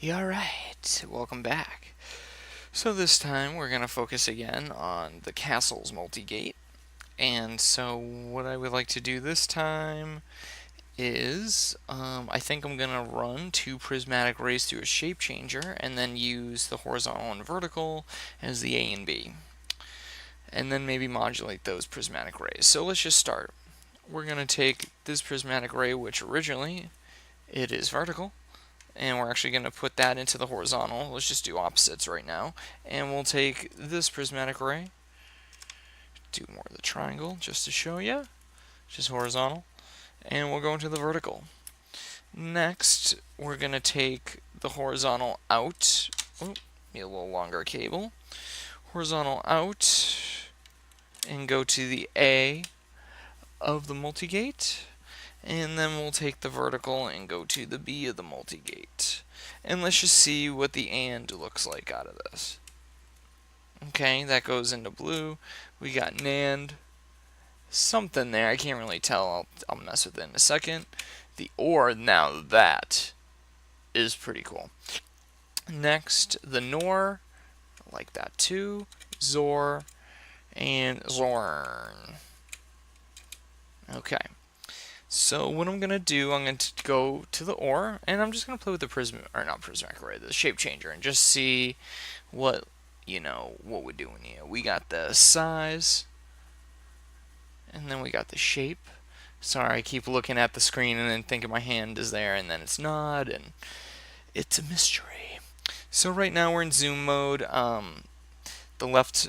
Alright, welcome back. So this time we're going to focus again on the Castles Multigate. And so what I would like to do this time is, I think I'm going to run two prismatic rays through a shape changer and then use the horizontal and vertical as the A and B. And then maybe modulate those prismatic rays. So let's just start. We're going to take this prismatic ray, which originally it is vertical, and we're actually going to put that into the horizontal. Let's just do opposites right now. And we'll take this prismatic ray, do more of the triangle just to show you, just horizontal, and we'll go into the vertical. Next, we're going to take the horizontal out. Oh, need a little longer cable. Horizontal out, and go to the A of the multigate. And then we'll take the vertical and go to the B of the multigate. And let's just see what the AND looks like out of this. Okay, that goes into blue. We got NAND. Something there, I can't really tell. I'll mess with it in a second. The OR, now that is pretty cool. Next, the NOR, I like that too. ZOR, and ZORN. Okay. So what I'm going to do, I'm going to go to the OR, and I'm just going to play with the prismatic array, the shape changer, and just see what, what we're doing here. We got the size, and then we got the shape. Sorry, I keep looking at the screen and then thinking my hand is there, and then it's not, and it's a mystery. So right now we're in zoom mode. The left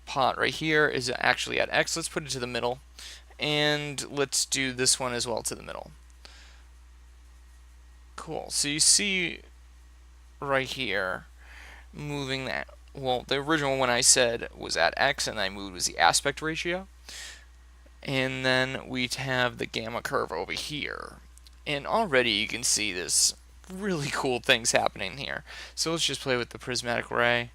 pot right here is actually at X. Let's put it to the middle. And let's do this one as well to the middle. Cool. So you see right here, moving that. Well, the original one I said was at X, and I moved was the aspect ratio. And then we have the gamma curve over here. And already you can see this really cool things happening here. So let's just play with the prismatic ray.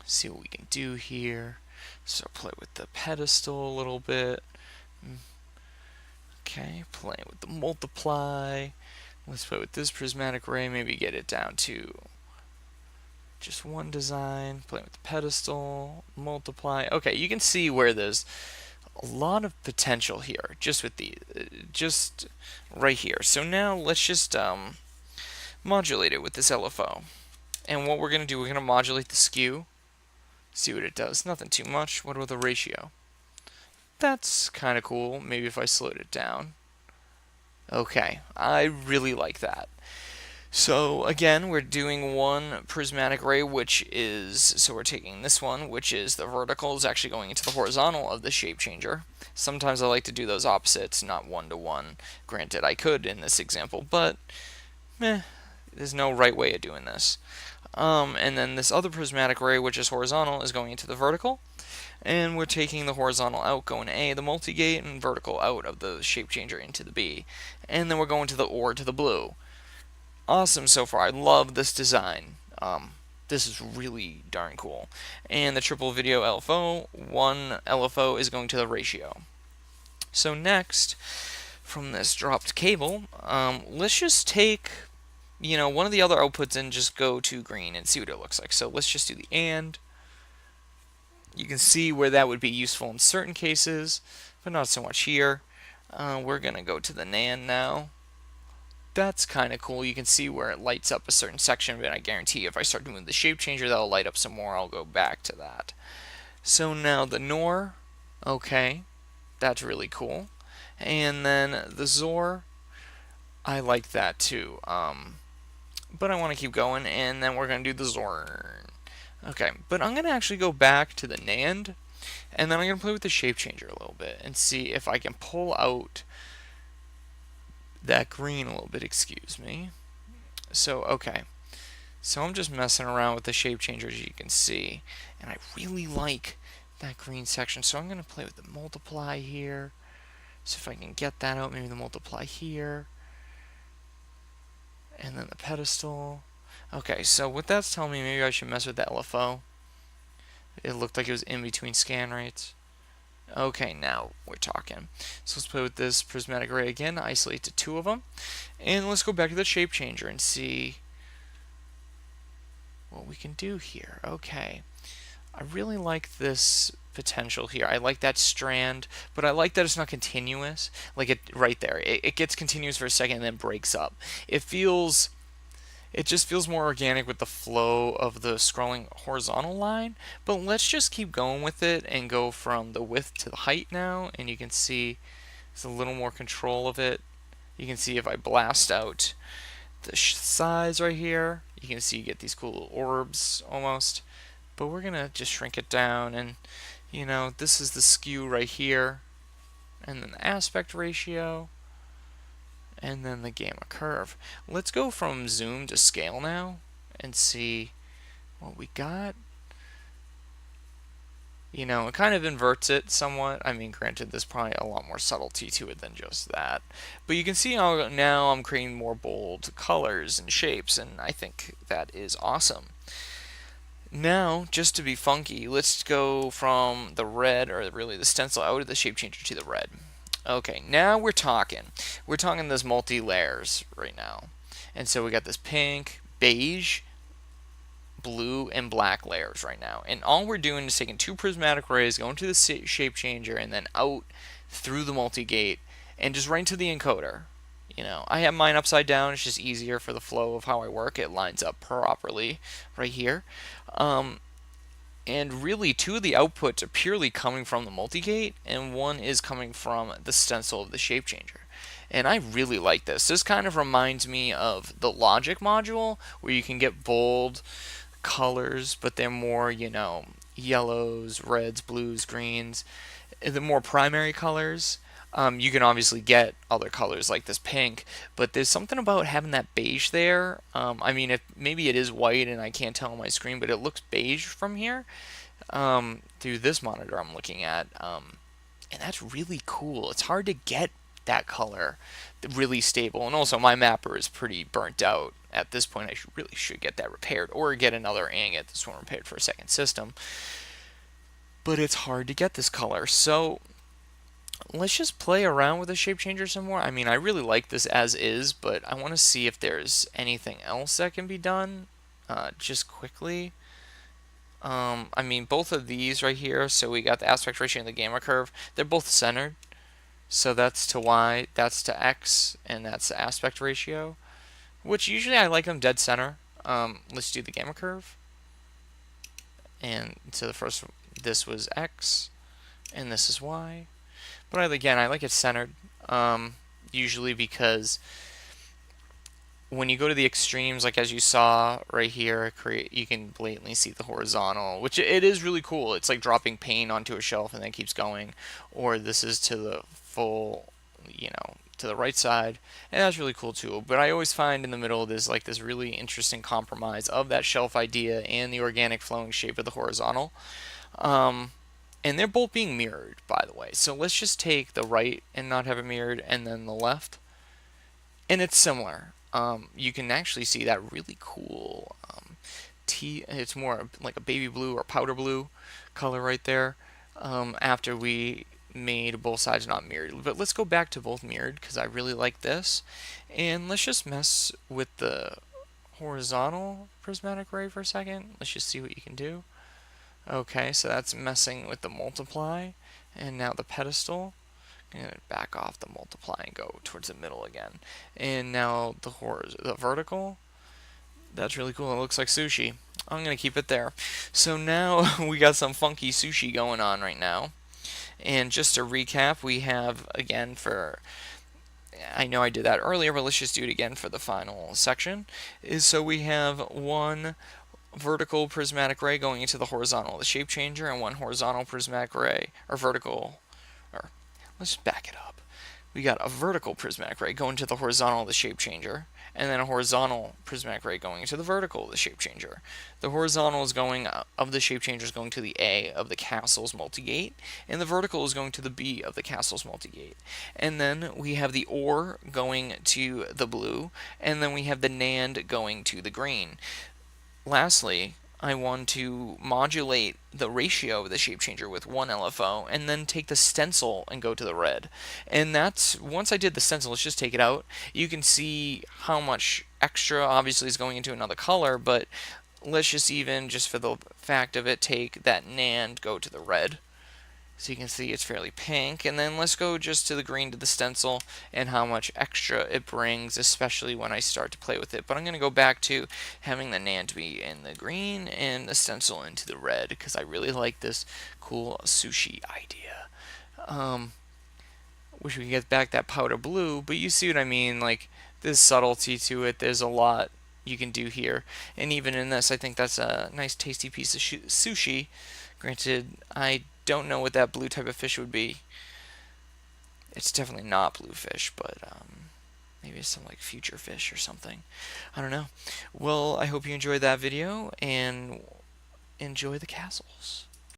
See what we can do here. So play with the pedestal a little bit. Okay, playing with the multiply. Let's play with this prismatic ray, maybe get it down to just one design. Playing with the pedestal, multiply. Okay, you can see where there's a lot of potential here, just with the, just right here. So now let's just modulate it with this LFO. And what we're going to do, we're going to modulate the skew. See what it does. Nothing too much. What about the ratio? That's kind of cool. Maybe if I slowed it down. Okay, I really like that. So again, we're doing one prismatic ray, which is, so we're taking this one, which is the vertical, is actually going into the horizontal of the shape changer. Sometimes I like to do those opposites, not one-to-one. Granted, I could in this example, but there's no right way of doing this. And then this other prismatic ray, which is horizontal, is going into the vertical. And we're taking the horizontal out, going to A, the multigate, and vertical out of the shape changer into the B. And then we're going to the OR to the blue. Awesome so far. I love this design. This is really darn cool. And the triple video LFO, one LFO is going to the ratio. So next, from this dropped cable, let's just take one of the other outputs and just go to green and see what it looks like. So let's just do the AND. You can see where that would be useful in certain cases, but not so much here. We're going to go to the NAND now. That's kind of cool. You can see where it lights up a certain section, but I guarantee if I start doing the shape changer, that'll light up some more. I'll go back to that. So now the NOR, okay, that's really cool. And then the ZOR, I like that too. But I want to keep going, and then we're going to do the ZORN. Okay, but I'm going to actually go back to the NAND, and then I'm going to play with the shape changer a little bit and see if I can pull out that green a little bit, excuse me. So, okay. So I'm just messing around with the shape changer, as you can see, and I really like that green section. So I'm going to play with the multiply here. So if I can get that out, maybe the multiply here. And then the pedestal. Okay, so what that's telling me, maybe I should mess with that LFO. It looked like it was in between scan rates. Okay, now we're talking. So let's play with this prismatic array again, isolate to two of them. And let's go back to the shape changer and see what we can do here. Okay, I really like this potential here. I like that strand, but I like that it's not continuous. Like it right there. It gets continuous for a second and then breaks up. It just feels more organic with the flow of the scrolling horizontal line. But let's just keep going with it and go from the width to the height now, and you can see there's a little more control of it. You can see if I blast out the size right here, you can see you get these cool little orbs almost. But we're gonna just shrink it down, and this is the skew right here, and then the aspect ratio, and then the gamma curve. Let's go from zoom to scale now and see what we got. It kind of inverts it somewhat. I mean, granted, there's probably a lot more subtlety to it than just that. But you can see how now I'm creating more bold colors and shapes, and I think that is awesome. Now, just to be funky, let's go from the red, or really the stencil, out of the shape changer to the red. Okay, now we're talking. We're talking this multi-layers right now. And so we got this pink, beige, blue, and black layers right now. And all we're doing is taking two prismatic rays, going to the shape changer, and then out through the multi-gate, and just right into the encoder. I have mine upside down. It's just easier for the flow of how I work. It lines up properly right here. And really, two of the outputs are purely coming from the multi-gate, and one is coming from the stencil of the shape changer. And I really like this. This kind of reminds me of the logic module, where you can get bold colors, but they're more, yellows, reds, blues, greens, the more primary colors. You can obviously get other colors like this pink, but there's something about having that beige there. I mean, maybe it is white and I can't tell on my screen, but it looks beige from here through this monitor I'm looking at, and that's really cool. It's hard to get that color really stable, and also my mapper is pretty burnt out at this point. I really should get that repaired, or get another and get this one repaired for a second system. But it's hard to get this color, so let's just play around with the shape changer some more. I mean, I really like this as is, but I want to see if there's anything else that can be done just quickly. I mean, both of these right here, so we got the aspect ratio and the gamma curve, they're both centered. So that's to Y, that's to X, and that's the aspect ratio, which usually I like them dead center. Let's do the gamma curve. And so the first, this was X, and this is Y. But again, I like it centered, usually because when you go to the extremes, like as you saw right here, you can blatantly see the horizontal, which it is really cool. It's like dropping paint onto a shelf and then it keeps going. Or this is to the full, to the right side, and that's really cool too. But I always find in the middle there's like this really interesting compromise of that shelf idea and the organic flowing shape of the horizontal. And they're both being mirrored, by the way. So let's just take the right and not have it mirrored, and then the left. And it's similar. You can actually see that really cool it's more like a baby blue or powder blue color right there after we made both sides not mirrored. But let's go back to both mirrored because I really like this. And let's just mess with the horizontal prismatic ray for a second. Let's just see what you can do. Okay, so that's messing with the multiply, and now the pedestal. I'm going to back off the multiply and go towards the middle again. And now the vertical. That's really cool. It looks like sushi. I'm going to keep it there. So now we got some funky sushi going on right now. And just to recap, we have, again, I know I did that earlier, but let's just do it again for the final section. So we have one vertical prismatic ray going into the horizontal of the shape changer, and one horizontal prismatic ray, or vertical, or let's back it up. We got a vertical prismatic ray going to the horizontal of the shape changer, and then a horizontal prismatic ray going into the vertical of the shape changer. The horizontal is going of the shape changer is going to the A of the Castles Multigate, and the vertical is going to the B of the Castles Multigate. And then we have the OR going to the blue, and then we have the NAND going to the green. Lastly, I want to modulate the ratio of the shape changer with one LFO, and then take the stencil and go to the red. And that's, once I did the stencil, let's just take it out. You can see how much extra obviously is going into another color, but let's just even, just for the fact of it, take that NAND, go to the red. So you can see it's fairly pink. And then let's go just to the green to the stencil and how much extra it brings, especially when I start to play with it. But I'm going to go back to having the NAND be in the green and the stencil into the red because I really like this cool sushi idea. Wish we could get back that powder blue, but you see what I mean. Like, there's subtlety to it. There's a lot you can do here. And even in this, I think that's a nice tasty piece of sushi. Granted, I don't know what that blue type of fish would be. It's definitely not bluefish, but maybe it's some like future fish or something. I don't know. Well, I hope you enjoyed that video and enjoy the castles.